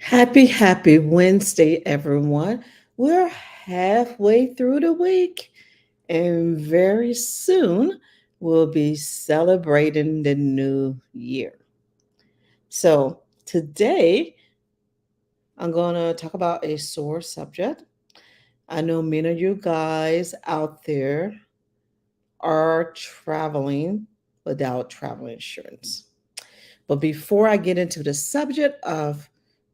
Happy Wednesday, everyone. We're halfway through the week, and very soon we'll be celebrating the new year. So, today I'm going to talk about a sore subject. I know many of you guys out there are traveling without travel insurance. But before I get into the subject of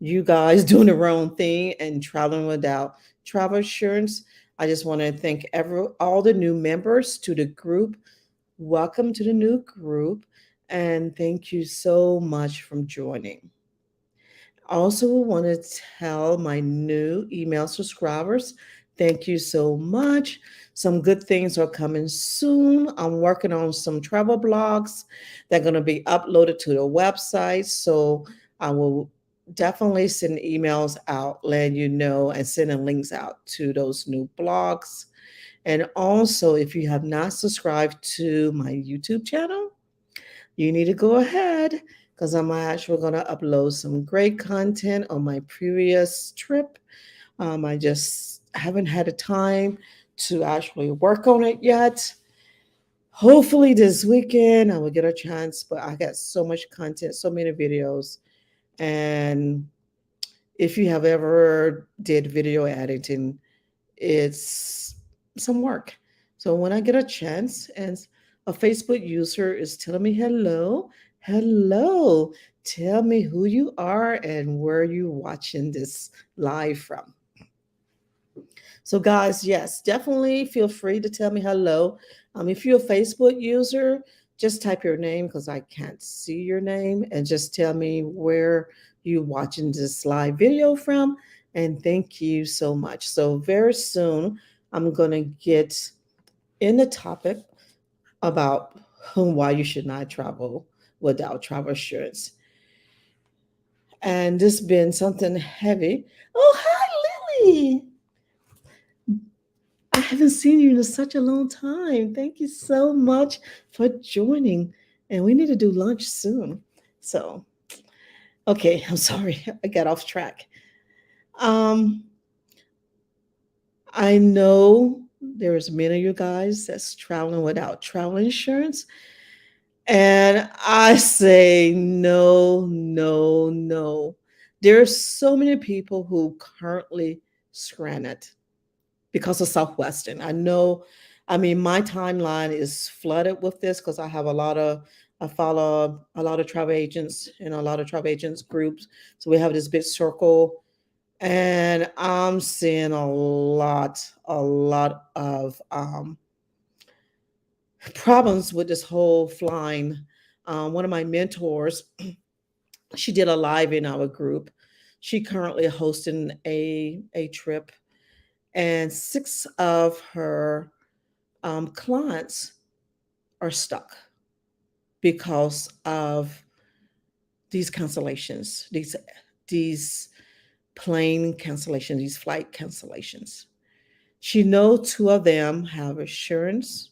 you guys doing the wrong thing and traveling without travel insurance, I just want to thank all the new members to the group. Welcome to the new group, and thank you so much for joining. I also want to tell my new email subscribers, thank you so much. Some good things are coming soon. I'm working on some travel blogs that are going to be uploaded to the website. So I will definitely send emails out, letting you know, and sending links out to those new blogs. And also, if you have not subscribed to my YouTube channel, you need to go ahead because I'm actually going to upload some great content on my previous trip. I just haven't had a time to actually work on it yet. Hopefully, this weekend I will get a chance, but I got so much content, so many videos. And if you have ever did video editing, it's some work. So when I get a chance and a Facebook user is telling me hello, tell me who you are and where you watching this live from. So guys, yes, definitely feel free to tell me hello. If you're a Facebook user, just type your name because I can't see your name and just tell me where you watching this live video from. And thank you so much. So very soon I'm gonna get in the topic about why you should not travel without travel insurance. And this been something heavy. Oh, hi, Lily. I haven't seen you in such a long time. Thank you so much for joining. And we need to do lunch soon. So, okay, I'm sorry. I got off track. Um, I know there's many of you guys that's traveling without travel insurance. And I say no, no, no. There's so many people who currently stranded because of Southwestern. I mean, my timeline is flooded with this because I follow a lot of travel agents and a lot of travel agents groups. So we have this big circle, and I'm seeing a lot of problems with this whole flying. One of my mentors, she did a live in our group. She currently hosting a trip, and six of her clients are stuck because of these cancellations, these plane cancellations, these flight cancellations. She know two of them have insurance,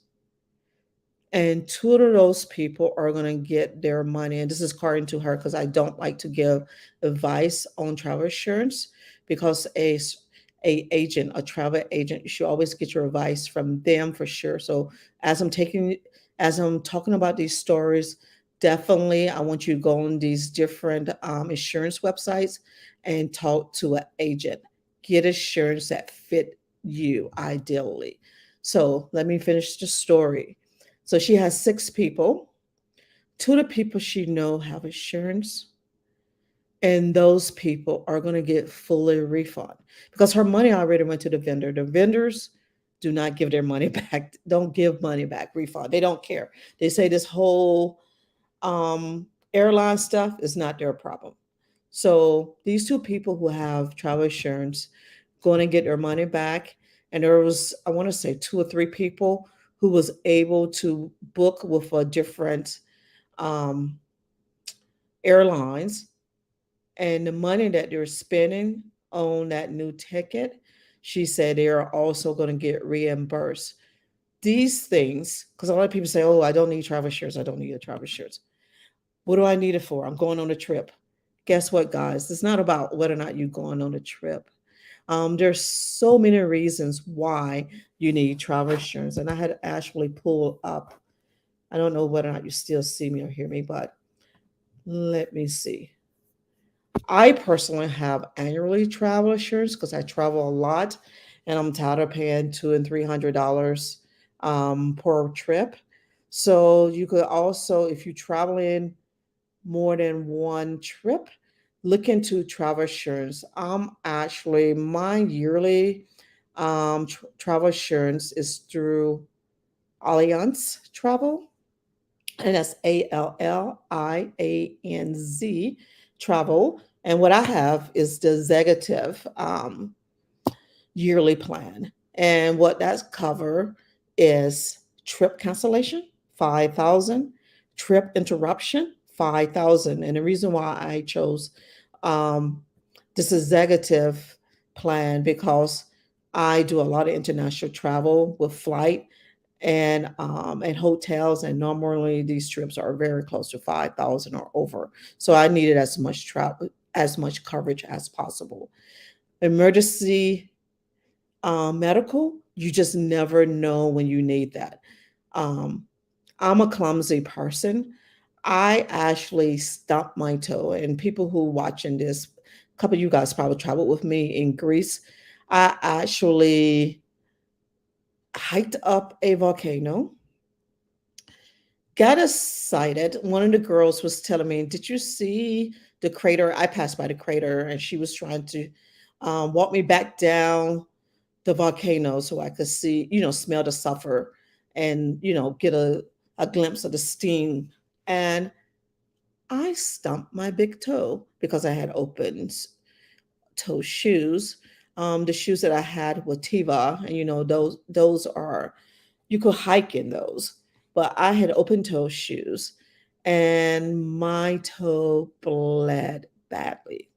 and two of those people are going to get their money. And this is according to her because I don't like to give advice on travel insurance because a travel agent, you should always get your advice from them for sure. So as I'm taking as I'm talking about these stories, definitely I want you to go on these different insurance websites and talk to an agent. Get insurance that fit you ideally. So let me finish the story. So she has six people. Two of the people she know have insurance, and those people are going to get fully refund because her money already went to the vendor. The vendors do not give their money back. Don't give money back, refund. They don't care. They say this whole airline stuff is not their problem. So these two people who have travel insurance going to get their money back, and there was, I want to say, two or three people who was able to book with a different um, airlines, and the money that they're spending on that new ticket, she said they are also going to get reimbursed. These things, because a lot of people say, "Oh, I don't need travel insurance. I don't need a travel insurance. What do I need it for? I'm going on a trip." guess what, guys? It's not about whether or not you're going on a trip. There's so many reasons why you need travel insurance. And I had to actually pull up. I don't know whether or not you still see me or hear me, but let me see. I personally have annually travel insurance because I travel a lot and I'm tired of paying $200 and $300 per trip. So you could also, if you're traveling more than one trip, look into travel insurance. Actually, my yearly travel insurance is through Allianz Travel, and that's Allianz Travel. And what I have is the executive yearly plan. And what that's cover is trip cancellation, 5,000, trip interruption, 5,000. And the reason why I chose um, this executive plan because I do a lot of international travel with flight and hotels, and normally these trips are very close to 5,000 or over. So I needed as much travel, as much coverage as possible. Emergency medical, you just never know when you need that. Um, I'm a clumsy person. I actually stubbed my toe, and people who watching this, a couple of you guys probably traveled with me in Greece. I actually hiked up a volcano, got excited. One of the girls was telling me, "Did you see the crater?" I passed by the crater, and she was trying to walk me back down the volcano so I could see, smell the sulfur and, get a glimpse of the steam. And I stumped my big toe because I had open toe shoes. The shoes that I had were Tiva, and those are you could hike in those. But I had open toe shoes, and my toe bled badly.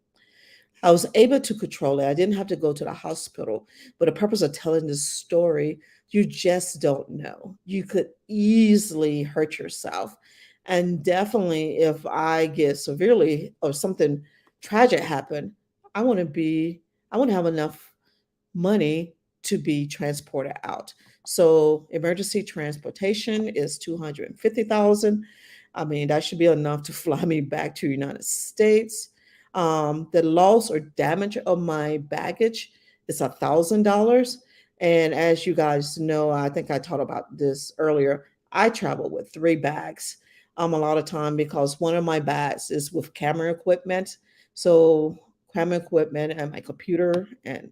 I was able to control it. I didn't have to go to the hospital. But the purpose of telling this story, you just don't know. You could easily hurt yourself. And definitely, if I get severely or something tragic happen, I want to be, I want to have enough money to be transported out. So emergency transportation is 250,000. I mean, that should be enough to fly me back to the United States. The loss or damage of my baggage is $1,000. And as you guys know, I think I talked about this earlier. I travel with three bags a lot of time because one of my bags is with camera equipment. So camera equipment and my computer, and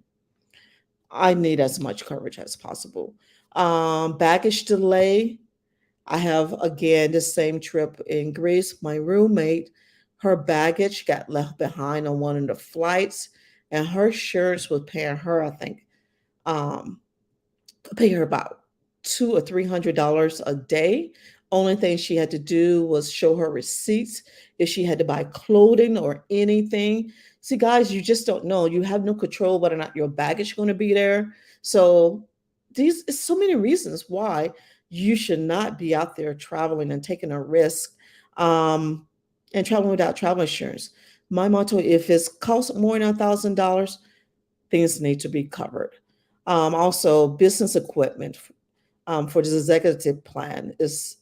I need as much coverage as possible. Baggage delay. I have again the same trip in Greece. My roommate, her baggage got left behind on one of the flights, and her insurance was paying her, I think, um, pay her about $200 or $300 a day. Only thing she had to do was show her receipts if she had to buy clothing or anything. See, guys, you just don't know. You have no control whether or not your baggage is going to be there. So these is so many reasons why you should not be out there traveling and taking a risk um, and traveling without travel insurance. My motto: if it's cost more than $1,000, things need to be covered. Also, business equipment for this executive plan is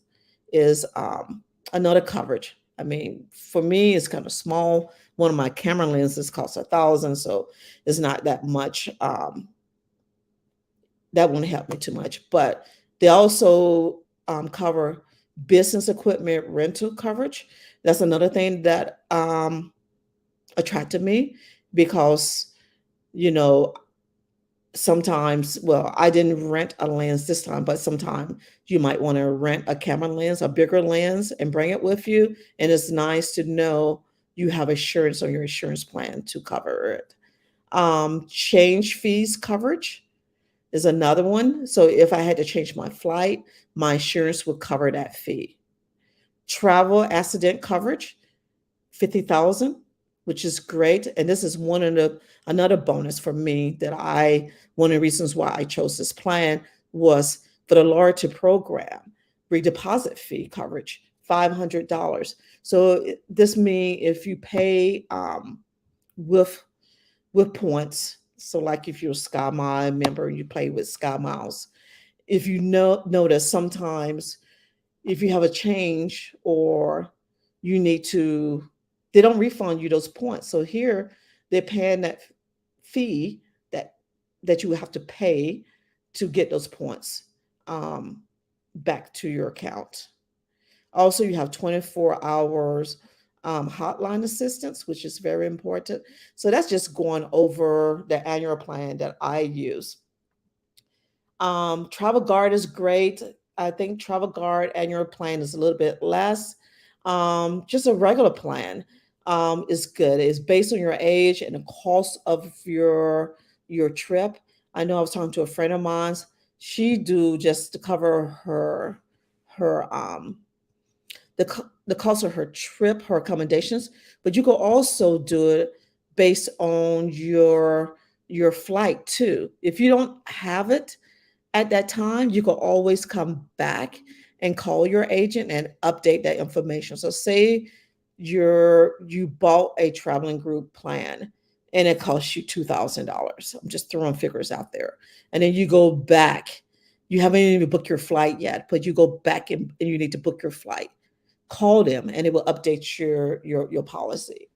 another coverage. I mean, for me, it's kind of small. One of my camera lenses costs 1,000, so it's not that much. That won't help me too much. But they also cover business equipment rental coverage. That's another thing that attracted me because you know sometimes, well, I didn't rent a lens this time, but sometimes you might want to rent a camera lens, a bigger lens, and bring it with you. And it's nice to know you have assurance on your insurance plan to cover it. Change fees coverage is another one. So if I had to change my flight, my insurance would cover that fee. Travel accident coverage, 50,000, which is great. And this is one of the another bonus for me that I one of the reasons why I chose this plan was for the loyalty program, redeposit fee coverage, $500. So this means if you pay with points, so like if you're a SkyMile member, you play with SkyMiles. If you notice sometimes if you have a change or you need to, they don't refund you those points. So here they're paying that fee that you have to pay to get those points um, back to your account. Also, you have 24 hours hotline assistance, which is very important. So that's just going over the annual plan that I use. Travel Guard is great. I think Travel Guard annual plan is a little bit less. Just a regular plan is good. It's based on your age and the cost of your trip. I know I was talking to a friend of mine. She do just to cover her the cost of her trip, her accommodations, but you could also do it based on your flight too. If you don't have it at that time, you can always come back and call your agent and update that information. So say you bought a traveling group plan and it costs you $2,000. I'm just throwing figures out there. And then you go back. You haven't even booked your flight yet, but you go back and you need to book your flight. Call them and it will update your policy.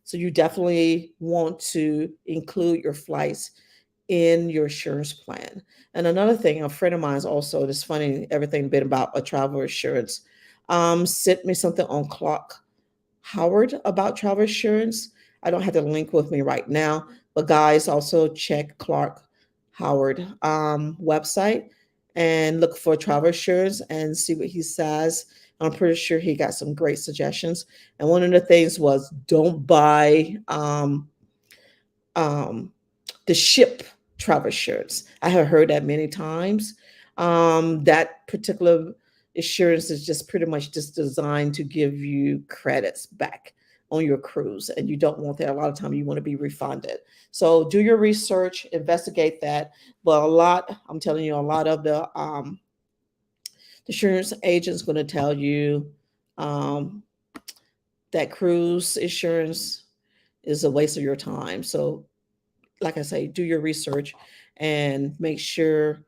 So you definitely want to include your flights in your insurance plan. And another thing, a friend of mine is also, it's funny, everything been about a travel insurance, sent me something on Clark Howard about travel insurance. I don't have the link with me right now, but guys, also check Clark Howard website and look for travel insurance and see what he says. I'm pretty sure he got some great suggestions. And one of the things was don't buy um, the ship travel insurance. I have heard that many times. That particular insurance is just pretty much just designed to give you credits back on your cruise, and you don't want that. A lot of time you want to be refunded. So do your research, investigate that. But I'm telling you, a lot of the insurance agents going to tell you um, that cruise insurance is a waste of your time. So like I say, do your research and make sure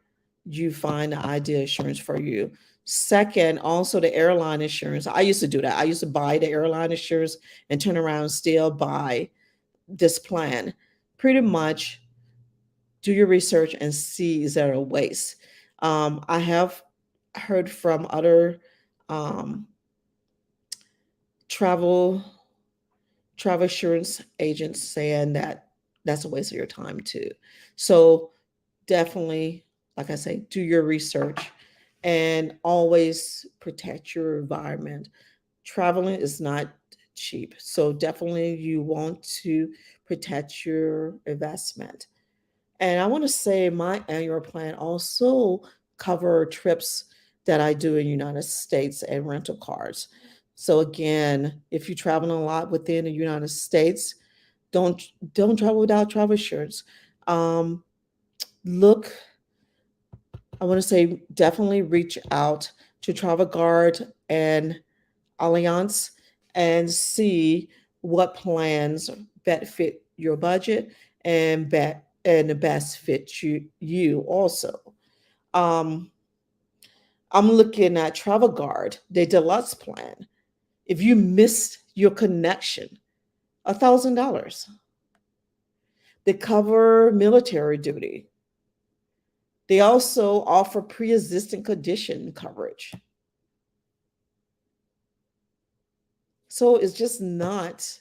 you find the ideal insurance for you. Second, also the airline insurance. I used to do that. I used to buy the airline insurance and turn around and still buy this plan. Pretty much do your research and see is that a waste. I have heard from other um, travel travel insurance agents saying that that's a waste of your time too. So definitely, like I say, do your research and always protect your environment. Traveling is not cheap. So definitely you want to protect your investment. And I want to say my annual plan also cover trips that I do in United States and rental cars. So again, if you're traveling a lot within the United States, don't don't travel without travel insurance. Um, look, I want to say definitely reach out to Travel Guard and Allianz and see what plans best fit your budget and the best fit you also. Um, I'm looking at Travel Guard, the deluxe plan. If you missed your connection, $1,000. They cover military duty. They also offer pre-existing condition coverage. So it's just not,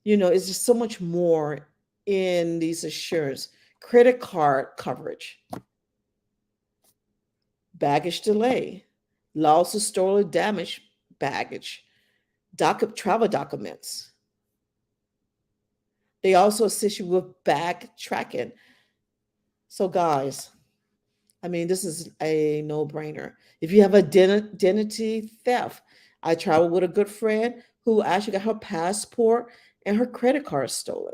it's just so much more in these assurance. Credit card coverage, baggage delay, loss of stolen damage baggage, travel documents. They also assist you with bag tracking. So, guys, I mean, this is a no brainer. If you have identity theft, I traveled with a good friend who actually got her passport and her credit card stolen.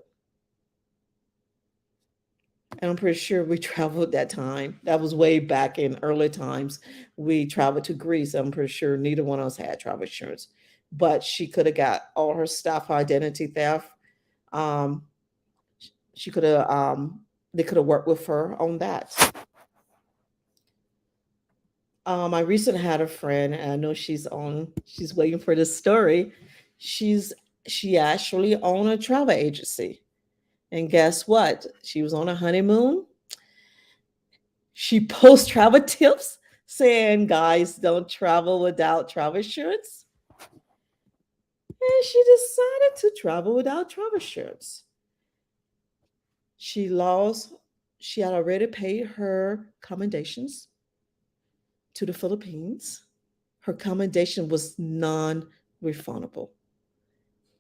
And I'm pretty sure we traveled that time. That was way back in early times. We traveled to Greece. I'm pretty sure neither one of us had travel insurance, but she could have got all her stuff, identity theft. Um, she could have, they could have worked with her on that. I recently had a friend, and I know she's waiting for this story. She's, she actually owned a travel agency. And guess what? She was on a honeymoon. She posts travel tips saying guys don't travel without travel insurance. And she decided to travel without travel insurance. She lost, she had already paid her commendations to the Philippines. Her commendation was non refundable.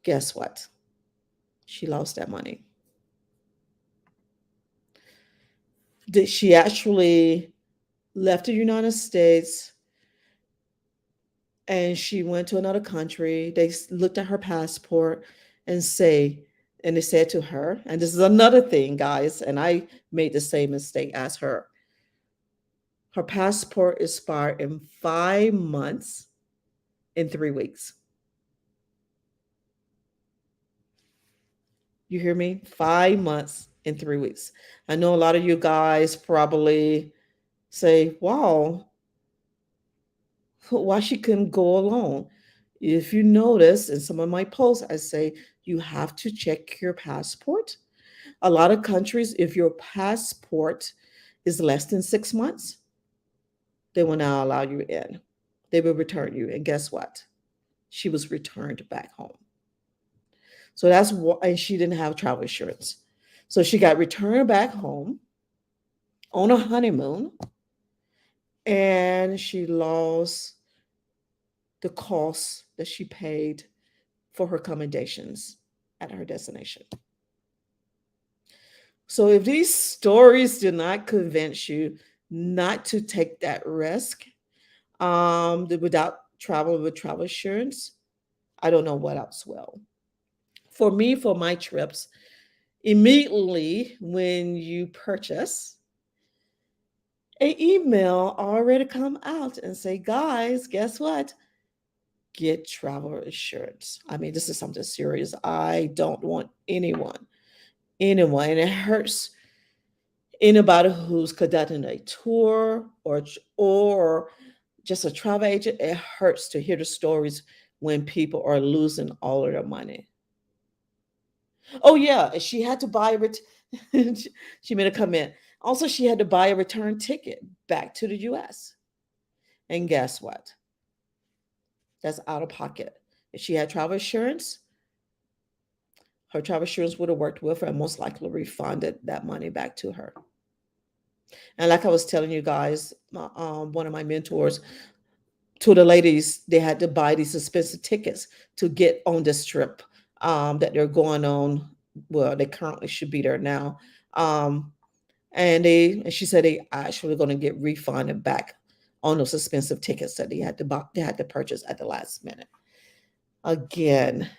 Guess what? She lost that money. Did she actually left the United States and she went to another country? They looked at her passport and say, and they said to her, and this is another thing, guys, and I made the same mistake as her. Her passport expired in 5 months in 3 weeks. You hear me? 5 months in 3 weeks. I know a lot of you guys probably say, wow, why she couldn't go alone. If you notice in some of my posts, I say you have to check your passport. A lot of countries, if your passport is less than 6 months, they will not allow you in. They will return you. And guess what? She was returned back home. So that's why, and she didn't have travel insurance. So she got returned back home on a honeymoon, and she lost the cost that she paid for her accommodations at her destination. So if these stories do not convince you not to take that risk, without travel with travel insurance, I don't know what else will. For me, for my trips, immediately when you purchase, an email already come out and say, guys, guess what? Get travel insurance. I mean, this is something serious. I don't want anyone, and it hurts anybody who's conducting a tour or just a travel agent. It hurts to hear the stories when people are losing all of their money. Oh yeah, she had to buy she made a comment. Also, she had to buy a return ticket back to the US. And guess what? That's out of pocket. If she had travel insurance, her travel insurance would have worked with her and most likely refunded that money back to her. And like I was telling you guys, one of my mentors, to the ladies, they had to buy these expensive tickets to get on this trip that they're going on. Well, they currently should be there now. Um, and she said they actually going to get refunded back on those expensive tickets that they had to buy, they had to purchase at the last minute. Again,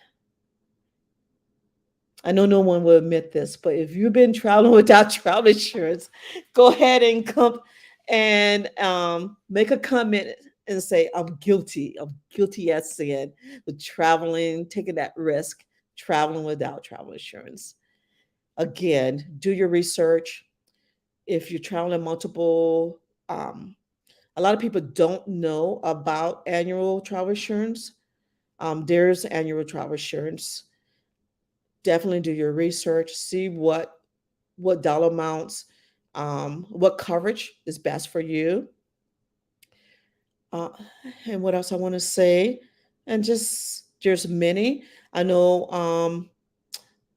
I know no one will admit this, but if you've been traveling without travel insurance, go ahead and come and make a comment and say, I'm guilty. I'm guilty as sin with traveling, taking that risk, traveling without travel insurance. Again, do your research. If you're traveling multiple, a lot of people don't know about annual travel insurance. There's annual travel insurance. Definitely do your research, see what dollar amounts, what coverage is best for you. Uh, and what else I want to say? And just there's many. I know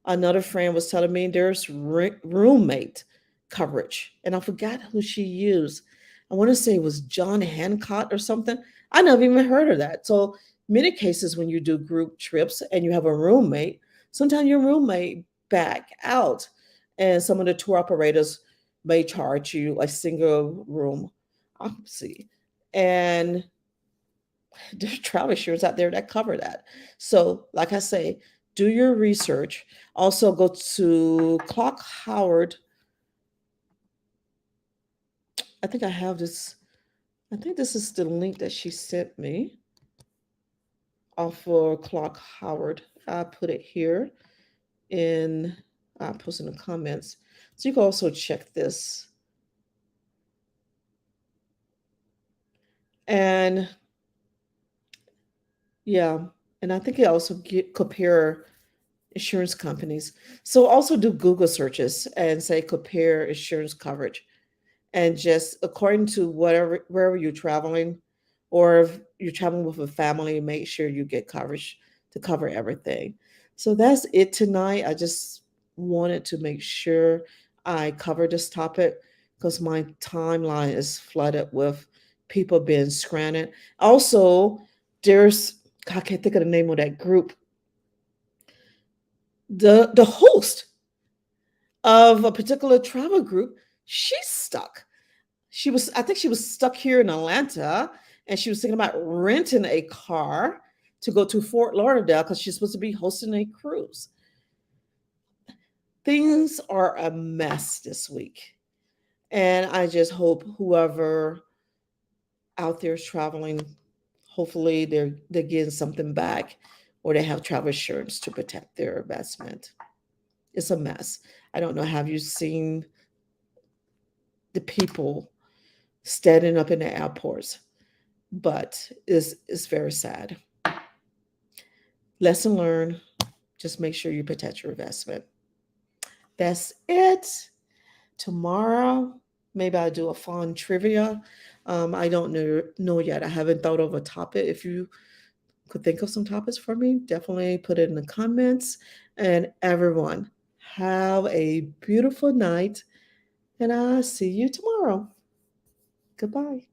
another friend was telling me there's roommate coverage, and I forgot who she used. I want to say it was John Hancock or something. I never even heard of that. So many cases when you do group trips and you have a roommate, sometimes your roommate back out, and some of the tour operators may charge you a single room occupancy, and there's travel insurance out there that cover that. So, like I say, do your research. Also, go to I think I have this. I think this is the link that she sent me off for Clark Howard. I put it here in, I post in the comments. So you can also check this. And yeah, and I think it also compare insurance companies. So also do Google searches and say compare insurance coverage. And just according to whatever wherever you're traveling, or if you're traveling with a family, make sure you get coverage to cover everything. So that's it tonight. I just wanted to make sure I cover this topic because my timeline is flooded with people being stranded. Also, there's, I can't think of the name of that group. The host of a particular travel group, she's stuck. I think she was stuck here in Atlanta, and she was thinking about renting a car to go to Fort Lauderdale because she's supposed to be hosting a cruise. Things are a mess this week. And I just hope whoever out there is traveling, hopefully they're getting something back, or they have travel insurance to protect their investment. It's a mess. I don't know. Have you seen the people standing up in the airports? But it's very sad. Lesson learned, just make sure you protect your investment. That's it. Tomorrow, maybe I'll do a fun trivia. I don't know yet. I haven't thought of a topic. If you could think of some topics for me, definitely put it in the comments. And everyone, have a beautiful night, and I'll see you tomorrow. Goodbye.